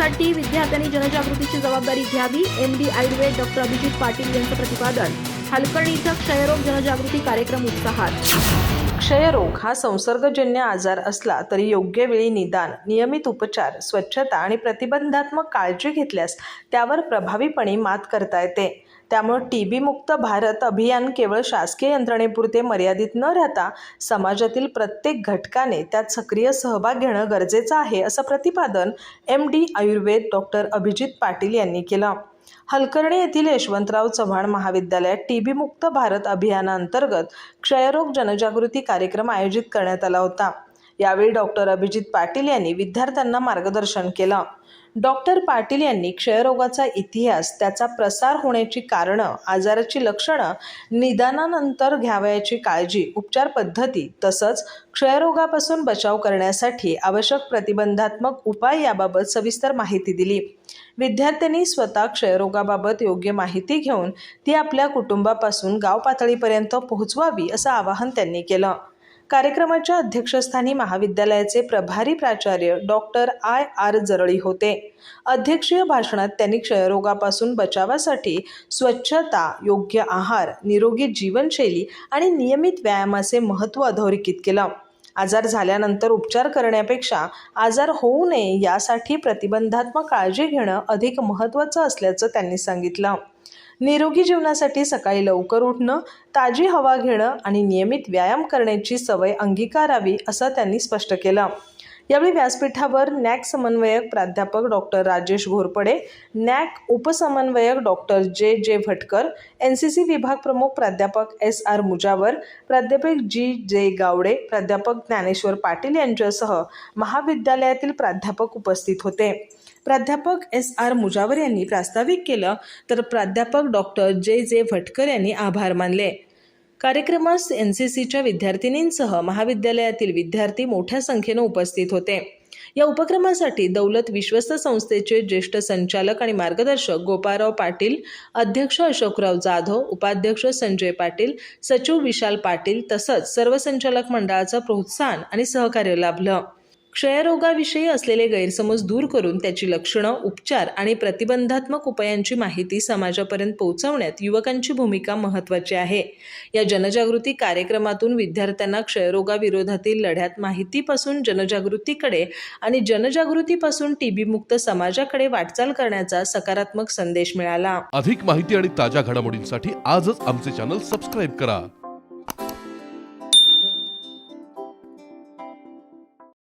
क्षयरोगासाठी विद्यार्थ्यांनी जनजागृतीची जबाबदारी घ्यावी. MD आयुर्वेद डॉक्टर अभिजित पाटील यांचं प्रतिपादन. हलकर्णी इथं क्षयरोग जनजागृती कार्यक्रम उत्साहात. क्षयरोग हा संसर्गजन्य आजार असला तरी योग्य वेळी निदान, नियमित उपचार, स्वच्छता आणि प्रतिबंधात्मक काळजी घेतल्यास त्यावर प्रभावीपणे मात करता येते. त्यामुळे TB मुक्त भारत अभियान केवळ शासकीय यंत्रणेपुरते मर्यादित न राहता समाजातील प्रत्येक घटकाने त्यात सक्रिय सहभाग घेणं गरजेचं आहे, असं प्रतिपादन MD आयुर्वेद डॉक्टर अभिजित पाटील यांनी केलं. हलकर्णी येथील यशवंतराव चव्हाण महाविद्यालयात TB मुक्त भारत अभियानाअंतर्गत क्षयरोग जनजागृती कार्यक्रम आयोजित करण्यात आला होता. यावेळी डॉक्टर अभिजित पाटील यांनी विद्यार्थ्यांना मार्गदर्शन केलं. डॉक्टर पाटील यांनी क्षयरोगाचा इतिहास, त्याचा प्रसार होण्याची कारणं, आजाराची लक्षणं, निदानानंतर घ्यावयाची काळजी, उपचार पद्धती तसंच क्षयरोगापासून बचाव करण्यासाठी आवश्यक प्रतिबंधात्मक उपाय याबाबत सविस्तर माहिती दिली. विद्यार्थ्यांनी स्वतः क्षयरोगाबाबत योग्य माहिती घेऊन ती आपल्या कुटुंबापासून गाव पातळीपर्यंत पोहोचवावी, असं आवाहन त्यांनी केलं. कार्यक्रमाच्या अध्यक्षस्थानी महाविद्यालयाचे प्रभारी प्राचार्य डॉक्टर IR जरळी होते. अध्यक्षीय भाषणात त्यांनी क्षयरोगापासून बचावासाठी स्वच्छता, योग्य आहार, निरोगी जीवनशैली आणि नियमित व्यायामाचे महत्त्व अधोरेखित केलं. आजार झाल्यानंतर उपचार करण्यापेक्षा आजार होऊ नये यासाठी प्रतिबंधात्मक काळजी घेणं अधिक महत्त्वाचं असल्याचं त्यांनी सांगितलं. निरोगी जीवनासाठी सकाळी लवकर उठणं, ताजी हवा घेणं आणि नियमित व्यायाम करण्याची सवय अंगीकारावी, असं त्यांनी स्पष्ट केलं. यावेळी व्यासपीठावर NAC समन्वयक प्राध्यापक डॉक्टर राजेश घोरपडे, NAC उपसमन्वयक डॉक्टर J भटकर, NCC विभाग प्रमुख प्राध्यापक SR मुजावर, प्राध्यापक G गावडे, प्राध्यापक ज्ञानेश्वर पाटील यांच्यासह महाविद्यालयातील प्राध्यापक उपस्थित होते. प्राध्यापक SR मुजावर यांनी प्रास्ताविक केलं तर प्राध्यापक डॉक्टर J भटकर यांनी आभार मानले. कार्यक्रमास NCCच्या विद्यार्थिनींसह महाविद्यालयातील विद्यार्थी मोठ्या संख्येने उपस्थित होते. या उपक्रमासाठी दौलत विश्वस्त संस्थेचे ज्येष्ठ संचालक आणि मार्गदर्शक गोपाळराव पाटील, अध्यक्ष अशोकराव जाधव, उपाध्यक्ष संजय पाटील, सचिव विशाल पाटील तसंच सर्व संचालक मंडळाचं प्रोत्साहन आणि सहकार्य लाभलं. क्षयरोगाविषयी असलेले गैरसमज दूर करून त्याची लक्षणं, उपचार आणि प्रतिबंधात्मक उपायांची माहिती समाजापर्यंत पोहोचवण्यात युवकांची भूमिका महत्त्वाची आहे. या जनजागृती कार्यक्रमातून विद्यार्थ्यांना क्षयरोगाविरोधातील लढ्यात माहितीपासून जनजागृतीकडे आणि जनजागृतीपासून TB मुक्त समाजाकडे वाटचाल करण्याचा सकारात्मक संदेश मिळाला. अधिक माहिती आणि ताज्या घडामोडींसाठी आजच आमचे चॅनल सबस्क्राईब करा.